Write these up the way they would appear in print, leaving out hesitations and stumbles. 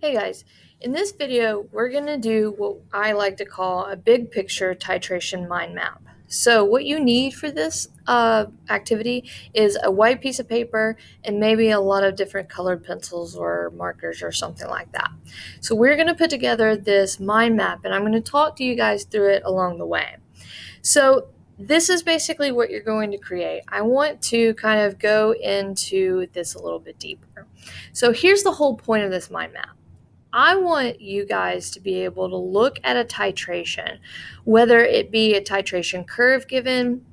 Hey guys, in this video, we're going to do what I like to call a big picture titration mind map. So what you need for this activity is a white piece of paper and maybe a lot of different colored pencils or markers or something like that. So we're going to put together this mind map and I'm going to talk to you guys through it along the way. So this is basically what you're going to create. I want to kind of go into this a little bit deeper. So here's the whole point of this mind map. I want you guys to be able to look at a titration, whether it be a titration curve given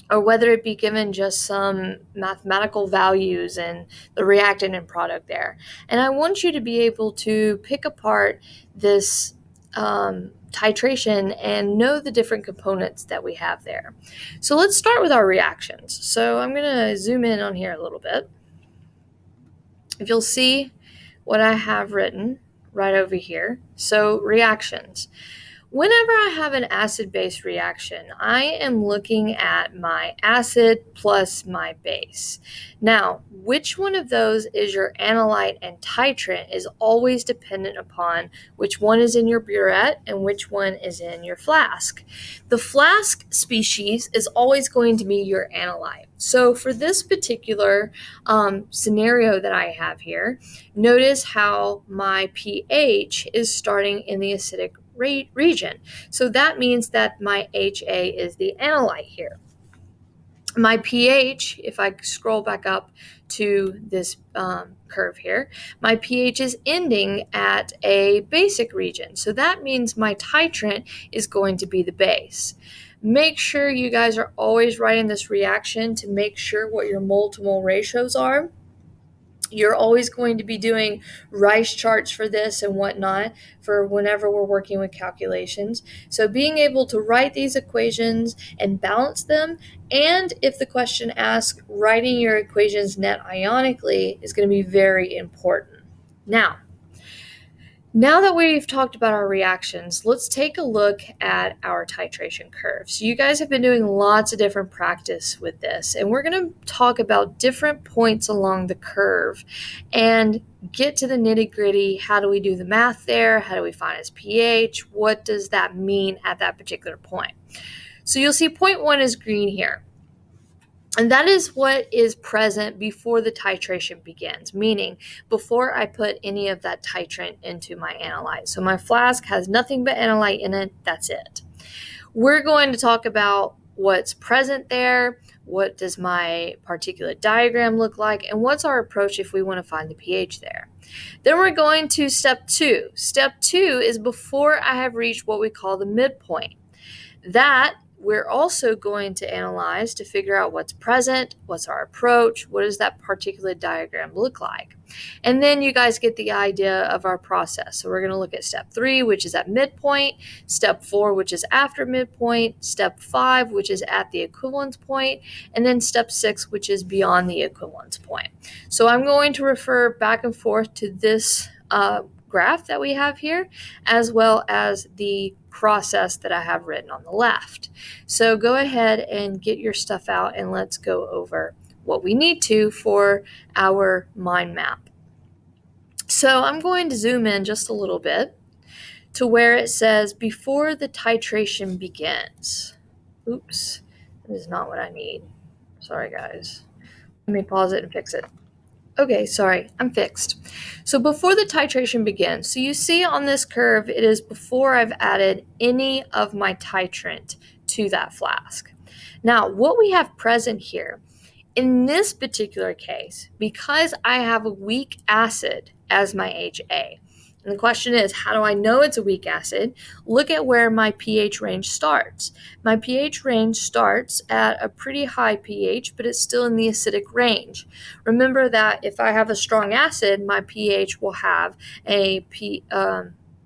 or whether it be given just some mathematical values and the reactant and product there. And I want you to be able to pick apart this titration and know the different components that we have there. So let's start with our reactions. So I'm going to zoom in on here a little bit. If you'll see what I have written right over here. So reactions. Whenever I have an acid-base reaction, I am looking at my acid plus my base. Now, which one of those is your analyte and titrant is always dependent upon which one is in your burette and which one is in your flask. The flask species is always going to be your analyte. So for this particular scenario that I have here, notice how my pH is starting in the acidic region. So that means that my HA is the analyte here. My pH, if I scroll back up to this curve here, my pH is ending at a basic region. So that means my titrant is going to be the base. Make sure you guys are always writing this reaction to make sure what your mole-to-mole ratios are. You're always going to be doing Rice charts for this and whatnot for whenever we're working with calculations. So being able to write these equations and balance them, and if the question asks, writing your equations net ionically is going to be very important. Now that we've talked about our reactions, let's take a look at our titration curve. So you guys have been doing lots of different practice with this, and we're going to talk about different points along the curve and get to the nitty-gritty. How do we do the math there? How do we find its pH? What does that mean at that particular point? So you'll see point 1 is green here. And that is what is present before the titration begins, meaning before I put any of that titrant into my analyte. So my flask has nothing but analyte in it. That's it. We're going to talk about what's present there, what does my particulate diagram look like, and what's our approach if we want to find the pH there. Then we're going to step 2. Step 2 is before I have reached what we call the midpoint. That we're also going to analyze to figure out what's present, what's our approach, what does that particulate diagram look like. And then you guys get the idea of our process. So we're going to look at step 3, which is at midpoint, step 4, which is after midpoint, step 5, which is at the equivalence point, and then step 6, which is beyond the equivalence point. So I'm going to refer back and forth to this graph that we have here, as well as the process that I have written on the left. So go ahead and get your stuff out and let's go over what we need to for our mind map. So I'm going to zoom in just a little bit to where it says before the titration begins. Oops, that is not what I need. Sorry guys. Let me pause it and fix it. Okay, sorry, I'm fixed. So before the titration begins, so you see on this curve, it is before I've added any of my titrant to that flask. Now, what we have present here, in this particular case, because I have a weak acid as my HA, and the question is, how do I know it's a weak acid? Look at where my pH range starts. My pH range starts at a pretty high pH, but it's still in the acidic range. Remember that if I have a strong acid, my pH will have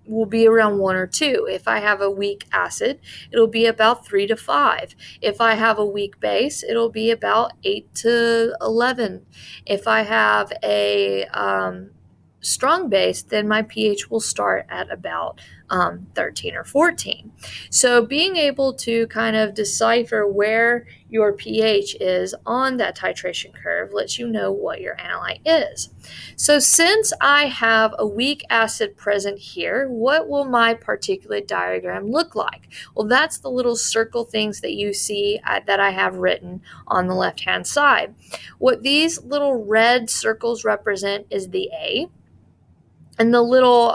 will be around 1 or 2. If I have a weak acid, it'll be about 3 to 5. If I have a weak base, it'll be about 8 to 11. If I have a strong base, then my pH will start at about 13 or 14. So being able to kind of decipher where your pH is on that titration curve lets you know what your analyte is. So since I have a weak acid present here, what will my particulate diagram look like? Well, that's the little circle things that you see that I have written on the left-hand side. What these little red circles represent is the A, and the little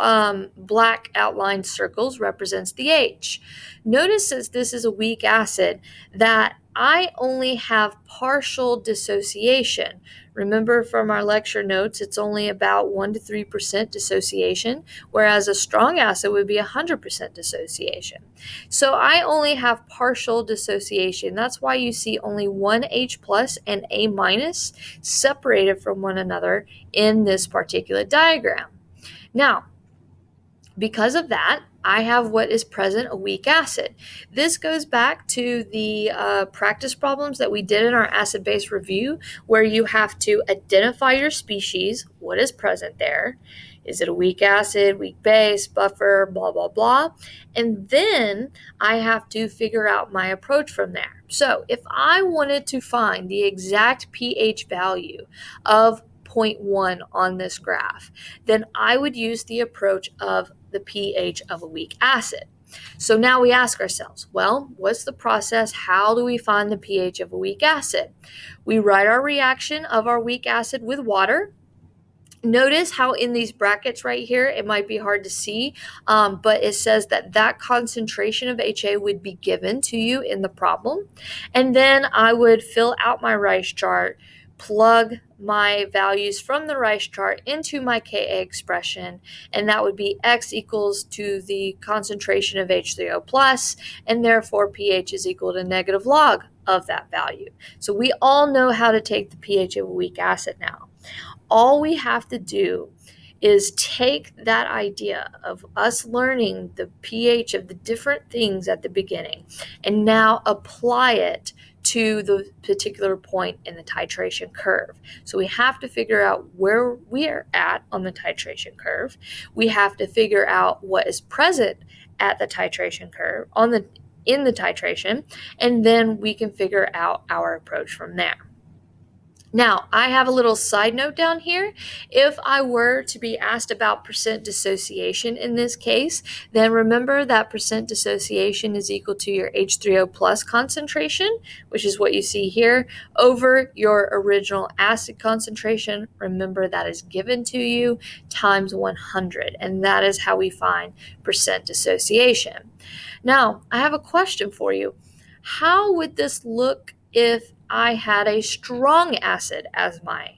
black outlined circles represents the H. Notice, since this is a weak acid, that I only have partial dissociation. Remember from our lecture notes, it's only about 1 to 3% dissociation, whereas a strong acid would be 100% dissociation. So I only have partial dissociation. That's why you see only one H plus and A minus separated from one another in this particulate diagram. Now, because of that, I have what is present, a weak acid. This goes back to the practice problems that we did in our acid-base review, where you have to identify your species, what is present there. Is it a weak acid, weak base, buffer, blah, blah, blah. And then I have to figure out my approach from there. So if I wanted to find the exact pH value of 0.1 on this graph, then I would use the approach of the pH of a weak acid. So now we ask ourselves, well, what's the process? How do we find the pH of a weak acid? We write our reaction of our weak acid with water. Notice how in these brackets right here, it might be hard to see, but it says that concentration of HA would be given to you in the problem. And then I would fill out my Rice chart, plug my values from the Rice chart into my Ka expression, and that would be X equals to the concentration of H3O plus, and therefore pH is equal to negative log of that value. So we all know how to take the pH of a weak acid now. All we have to do is take that idea of us learning the pH of the different things at the beginning and now apply it to the particular point in the titration curve. So we have to figure out where we are at on the titration curve. We have to figure out what is present at the titration curve in the titration, and then we can figure out our approach from there. Now, I have a little side note down here. If I were to be asked about percent dissociation in this case, then remember that percent dissociation is equal to your H3O plus concentration, which is what you see here, over your original acid concentration. Remember that is given to you times 100, and that is how we find percent dissociation. Now, I have a question for you. How would this look if I had a strong acid as my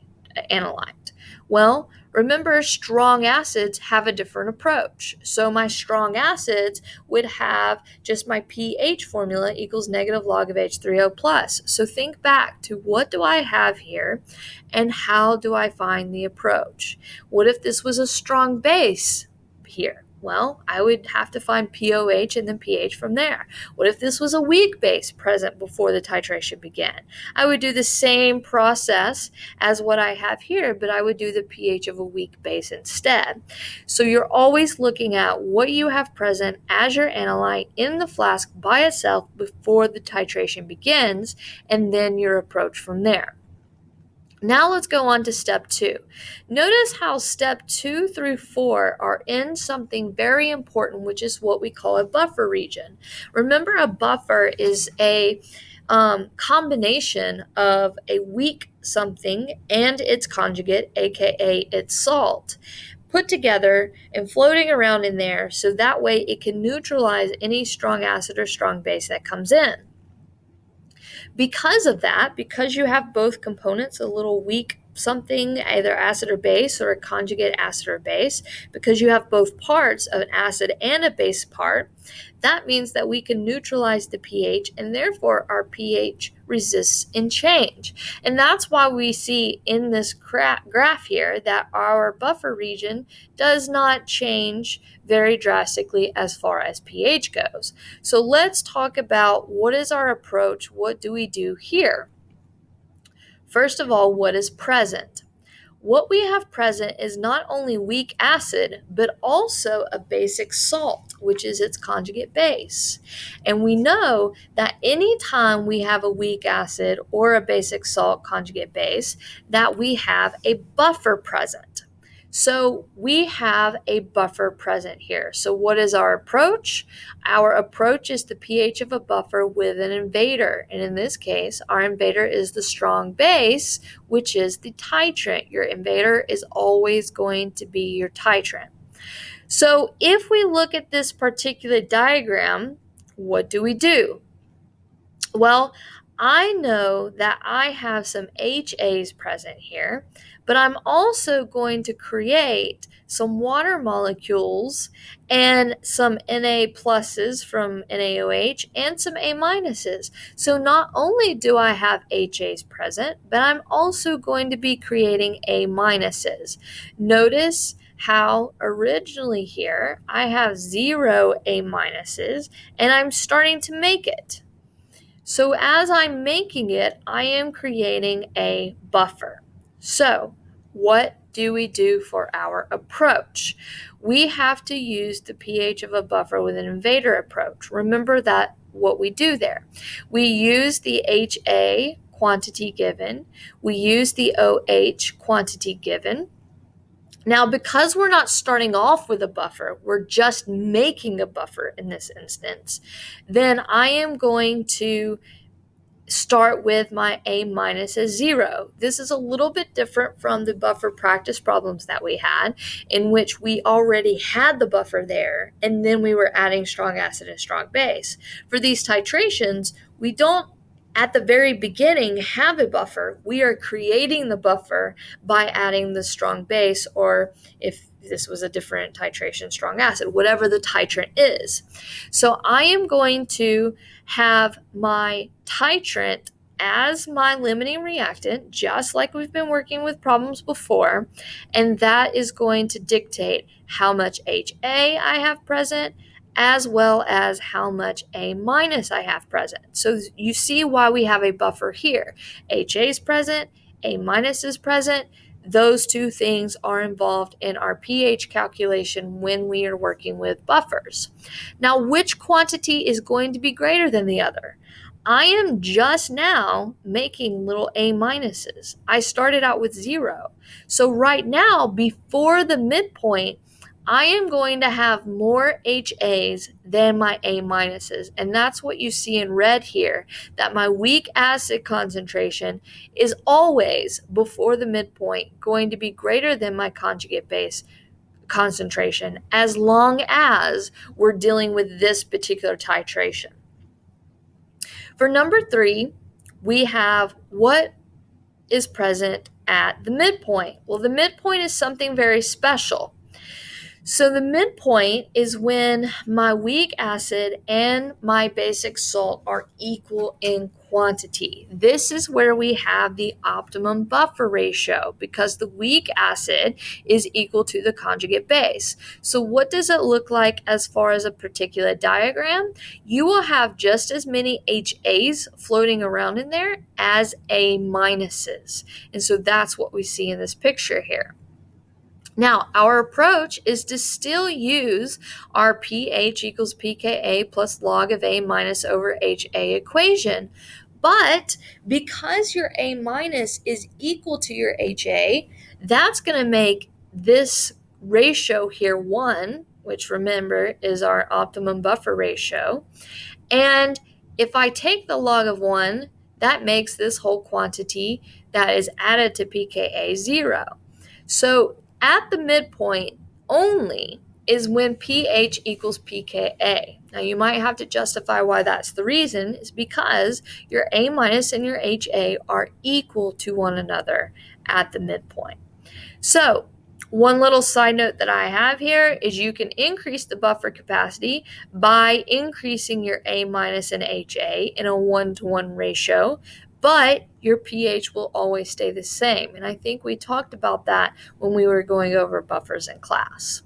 analyte? Well, remember, strong acids have a different approach. So my strong acids would have just my pH formula equals negative log of H3O plus. So think back to what do I have here and how do I find the approach? What if this was a strong base here? Well, I would have to find POH and then pH from there. What if this was a weak base present before the titration began? I would do the same process as what I have here, but I would do the pH of a weak base instead. So you're always looking at what you have present as your analyte in the flask by itself before the titration begins, and then your approach from there. Now let's go on to step 2. Notice how step 2 through 4 are in something very important, which is what we call a buffer region. Remember, a buffer is a combination of a weak something and its conjugate, aka its salt, put together and floating around in there, so that way it can neutralize any strong acid or strong base that comes in. Because of that, because you have both components, a little weak something, either acid or base, or a conjugate acid or base, because you have both parts of an acid and a base part, that means that we can neutralize the pH, and therefore our pH resists in change. And that's why we see in this graph here that our buffer region does not change very drastically as far as pH goes. So let's talk about what is our approach, what do we do here? First of all, what is present? what we have present is not only weak acid, but also a basic salt, which is its conjugate base. And we know that anytime we have a weak acid or a basic salt conjugate base, that we have a buffer present. So we have a buffer present here. So what is our approach? Our approach is the pH of a buffer with an invader. And in this case, our invader is the strong base, which is the titrant. Your invader is always going to be your titrant. So if we look at this particulate diagram, what do? Well, I know that I have some HAs present here, but I'm also going to create some water molecules and some Na pluses from NaOH and some A minuses. So not only do I have HAs present, but I'm also going to be creating A minuses. Notice how originally here I have 0 A minuses and I'm starting to make it. So as I'm making it, I am creating a buffer. So what do we do for our approach? We have to use the pH of a buffer with an invader approach. Remember that what we do there. We use the HA quantity given. We use the OH quantity given. Now, because we're not starting off with a buffer, we're just making a buffer in this instance, then I am going to start with my A minus as 0. This is a little bit different from the buffer practice problems that we had, in which we already had the buffer there, and then we were adding strong acid and strong base. For these titrations, we don't at the very beginning have a buffer. We are creating the buffer by adding the strong base, or if this was a different titration, strong acid, whatever the titrant is. So I am going to have my titrant as my limiting reactant, just like we've been working with problems before, and that is going to dictate how much HA I have present, as well as how much A minus I have present. So you see why we have a buffer here. HA is present, A minus is present. Those two things are involved in our pH calculation when we are working with buffers. Now, which quantity is going to be greater than the other? I am just now making little A minuses. I started out with 0. So right now, before the midpoint, I am going to have more HAs than my A minuses, and that's what you see in red here, that my weak acid concentration is always, before the midpoint, going to be greater than my conjugate base concentration, as long as we're dealing with this particular titration. For number 3, we have what is present at the midpoint. Well, the midpoint is something very special. So the midpoint is when my weak acid and my basic salt are equal in quantity. This is where we have the optimum buffer ratio, because the weak acid is equal to the conjugate base. So what does it look like as far as a particulate diagram? You will have just as many HAs floating around in there as A minuses. And so that's what we see in this picture here. Now, our approach is to still use our pH equals pKa plus log of A minus over HA equation. But because your A minus is equal to your HA, that's going to make this ratio here 1, which remember is our optimum buffer ratio. And if I take the log of 1, that makes this whole quantity that is added to pKa 0. So at the midpoint only is when pH equals pKa. Now you might have to justify why that's the reason. Is because your A minus and your HA are equal to one another at the midpoint. So one little side note that I have here is you can increase the buffer capacity by increasing your A minus and HA in a 1-to-1 ratio, but your pH will always stay the same. And I think we talked about that when we were going over buffers in class.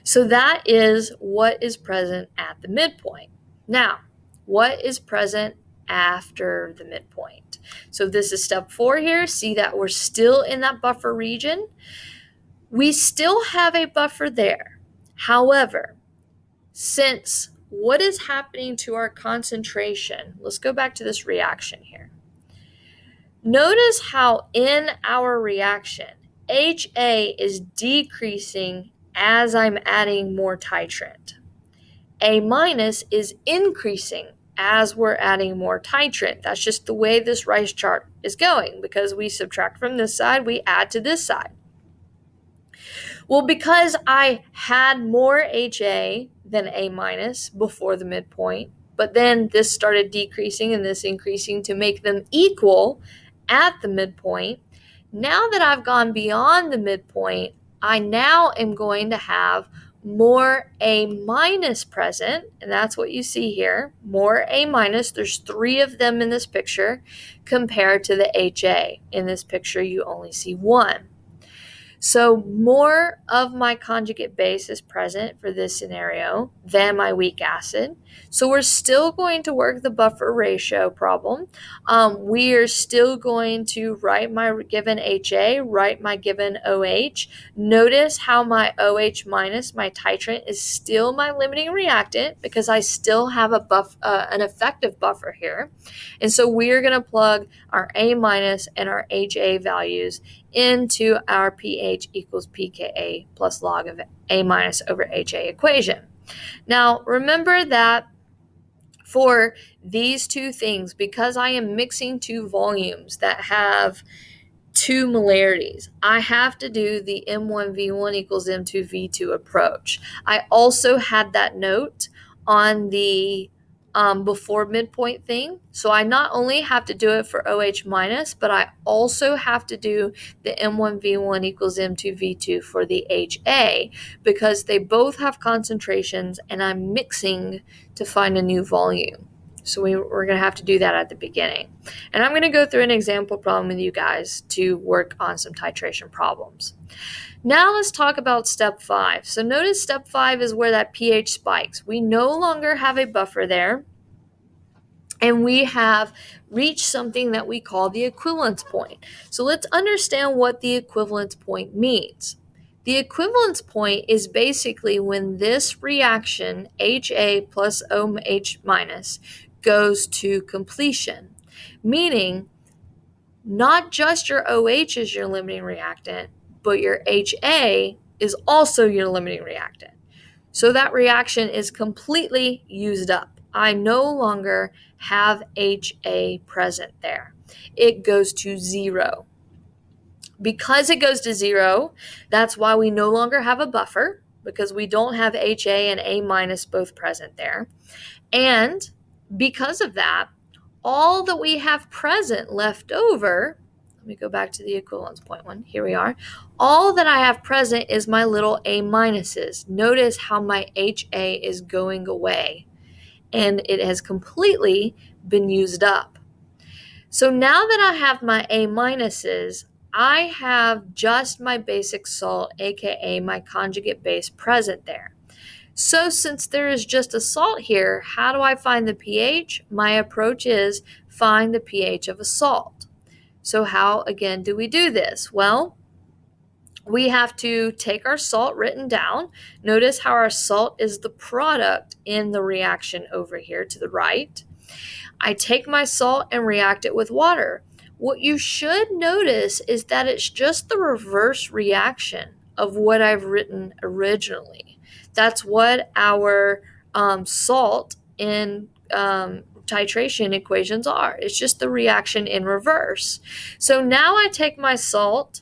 So that is what is present at the midpoint. Now, what is present after the midpoint. So this is step 4 here. See that we're still in that buffer region. We still have a buffer there. However, since what is happening to our concentration, let's go back to this reaction here. Notice how in our reaction, HA is decreasing as I'm adding more titrant. A minus is increasing as we're adding more titrant. That's just the way this rice chart is going, because we subtract from this side, we add to this side. Well, because I had more HA than A minus before the midpoint, but then this started decreasing and this increasing to make them equal at the midpoint. Now that I've gone beyond the midpoint, I now am going to have more A minus present, and that's what you see here, more A minus. There's 3 of them in this picture compared to the HA. In this picture, you only see 1. So more of my conjugate base is present for this scenario than my weak acid. So we're still going to work the buffer ratio problem. We are still going to write my given HA, write my given OH. Notice how my OH minus, my titrant, is still my limiting reactant because I still have an effective buffer here. And so we are going to plug our A minus and our HA values into our pH equals pKa plus log of A minus over HA equation. Now, remember that for these 2 things, because I am mixing 2 volumes that have 2 molarities, I have to do the M1V1 equals M2V2 approach. I also had that note on the before midpoint thing. So I not only have to do it for OH minus, but I also have to do the M1V1 equals M2V2 for the HA, because they both have concentrations and I'm mixing to find a new volume. So we're going to have to do that at the beginning. And I'm going to go through an example problem with you guys to work on some titration problems. Now let's talk about step 5. So notice step 5 is where that pH spikes. We no longer have a buffer there, and we have reached something that we call the equivalence point. So let's understand what the equivalence point means. The equivalence point is basically when this reaction, HA plus OH minus, goes to completion, meaning not just your OH is your limiting reactant, but your HA is also your limiting reactant. So that reaction is completely used up. I no longer have HA present there. It goes to 0. Because it goes to 0, that's why we no longer have a buffer, because we don't have HA and A minus both present there. And because of that, all that we have present left over, let me go back to the equivalence point one. Here we are. All that I have present is my little A minuses. Notice how my HA is going away, and it has completely been used up. So now that I have my A minuses, I have just my basic salt, aka my conjugate base, present there. So since there is just a salt here, how do I find the pH? My approach is find the pH of a salt. So how, again, do we do this? Well, we have to take our salt written down. Notice how our salt is the product in the reaction over here to the right. I take my salt and react it with water. What you should notice is that it's just the reverse reaction of what I've written originally. That's what our salt in titration equations are. It's just the reaction in reverse. So now I take my salt,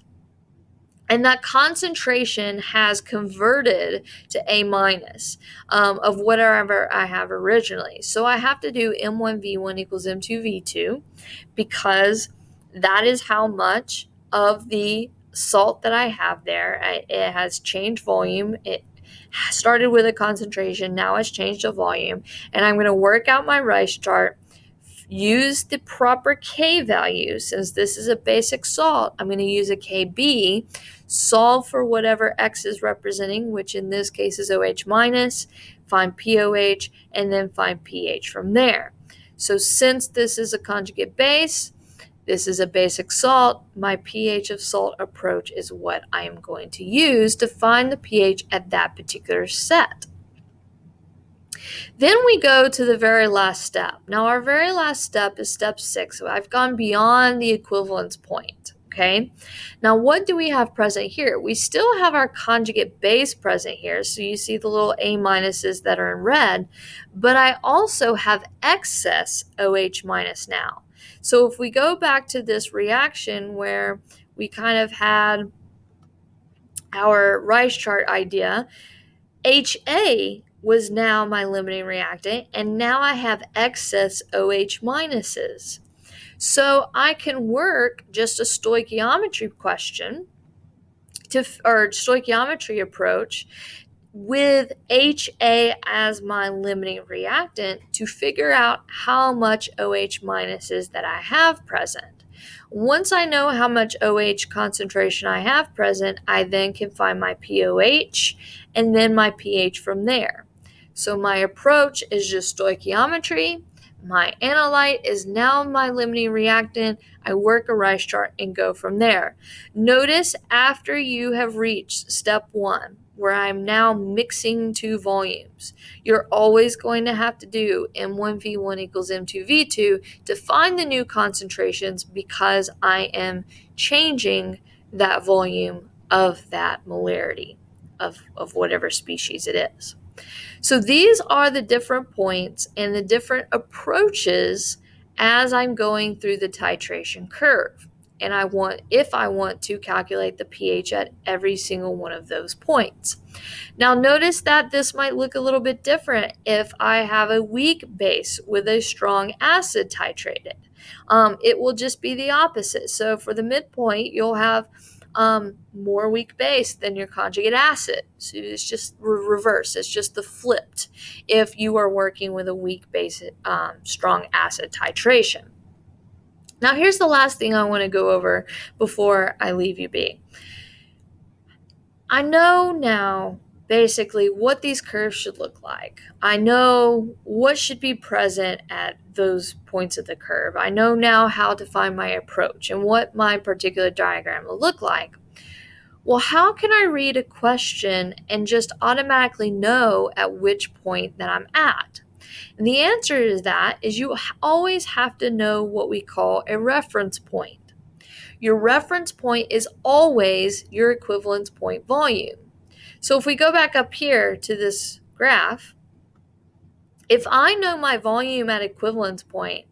and that concentration has converted to A minus of whatever I have originally. So I have to do M1V1 equals M2V2, because that is how much of the salt that I have there. It has changed volume. It started with a concentration, now it's changed to volume, and I'm going to work out my rice chart, use the proper K value. Since this is a basic salt, I'm going to use a KB, solve for whatever X is representing, which in this case is OH minus, find POH, and then find pH from there. So since this is a conjugate base, this is a basic salt, my pH of salt approach is what I am going to use to find the pH at that particular set. Then we go to the very last step. Now our very last step is step 6. So I've gone beyond the equivalence point. Okay. Now what do we have present here? We still have our conjugate base present here. So you see the little A minuses that are in red, but I also have excess OH minus now. So if we go back to this reaction where we kind of had our rice chart idea, HA was now my limiting reactant, and now I have excess OH minuses. So I can work just a stoichiometry question or stoichiometry approach with HA as my limiting reactant to figure out how much OH minuses that I have present. Once I know how much OH concentration I have present, I then can find my pOH and then my pH from there. So my approach is just stoichiometry. My analyte is now my limiting reactant. I work a rice chart and go from there. Notice after you have reached step 1, where I'm now mixing 2 volumes, you're always going to have to do M1V1 equals M2V2 to find the new concentrations because I am changing that volume of that molarity of whatever species it is. So these are the different points and the different approaches as I'm going through the titration curve. And if I want to calculate the pH at every single one of those points. Now notice that this might look a little bit different if I have a weak base with a strong acid titrated. It will just be the opposite. So for the midpoint, you'll have more weak base than your conjugate acid. So it's just reverse. It's just the flipped if you are working with a weak base, strong acid titration. Now here's the last thing I want to go over before I leave you be. I know now basically what these curves should look like. I know what should be present at those points of the curve. I know now how to find my approach and what my particulate diagram will look like. Well, how can I read a question and just automatically know at which point that I'm at? And the answer to that is you always have to know what we call a reference point. Your reference point is always your equivalence point volume. So if we go back up here to this graph, if I know my volume at equivalence point,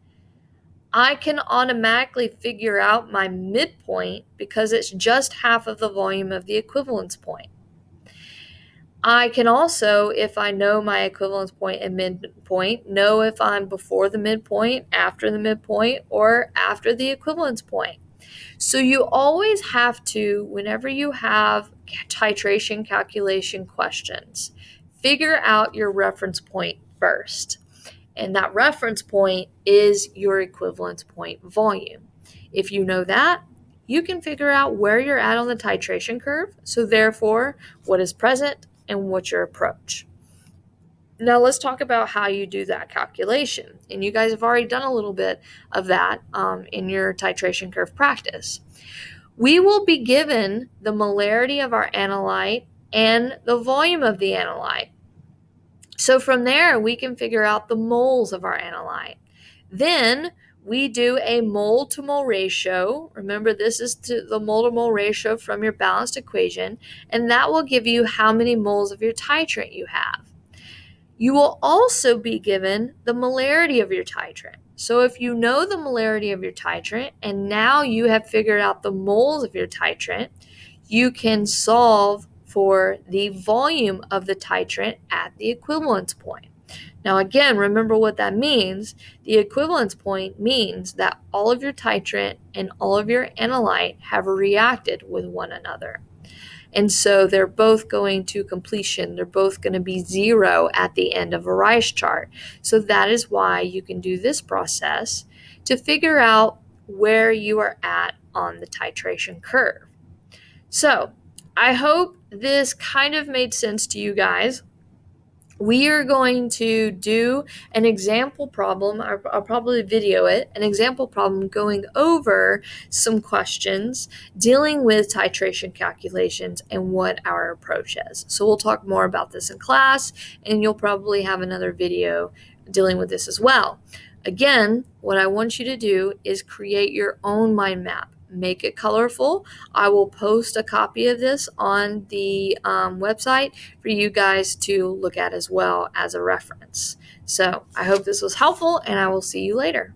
I can automatically figure out my midpoint because it's just half of the volume of the equivalence point. I can also, if I know my equivalence point and midpoint, know if I'm before the midpoint, after the midpoint, or after the equivalence point. So you always have to, whenever you have titration calculation questions, figure out your reference point first. And that reference point is your equivalence point volume. If you know that, you can figure out where you're at on the titration curve. So therefore, what is present and what's your approach. Now let's talk about how you do that calculation. And you guys have already done a little bit of that in your titration curve practice. We will be given the molarity of our analyte and the volume of the analyte. So from there, we can figure out the moles of our analyte. Then we do a mole to mole ratio. Remember, this is to the mole to mole ratio from your balanced equation, and that will give you how many moles of your titrant you have. You will also be given the molarity of your titrant. So if you know the molarity of your titrant, and now you have figured out the moles of your titrant, you can solve for the volume of the titrant at the equivalence point. Now again, remember what that means. The equivalence point means that all of your titrant and all of your analyte have reacted with one another. And so they're both going to completion. They're both going to be 0 at the end of a rice chart. So that is why you can do this process to figure out where you are at on the titration curve. So I hope this kind of made sense to you guys. we are going to do an example problem. I'll probably video it, an example problem going over some questions dealing with titration calculations and what our approach is. So we'll talk more about this in class, and you'll probably have another video dealing with this as well. Again, what I want you to do is create your own mind map. Make it colorful. I will post a copy of this on the website for you guys to look at as well as a reference. So I hope this was helpful, and I will see you later.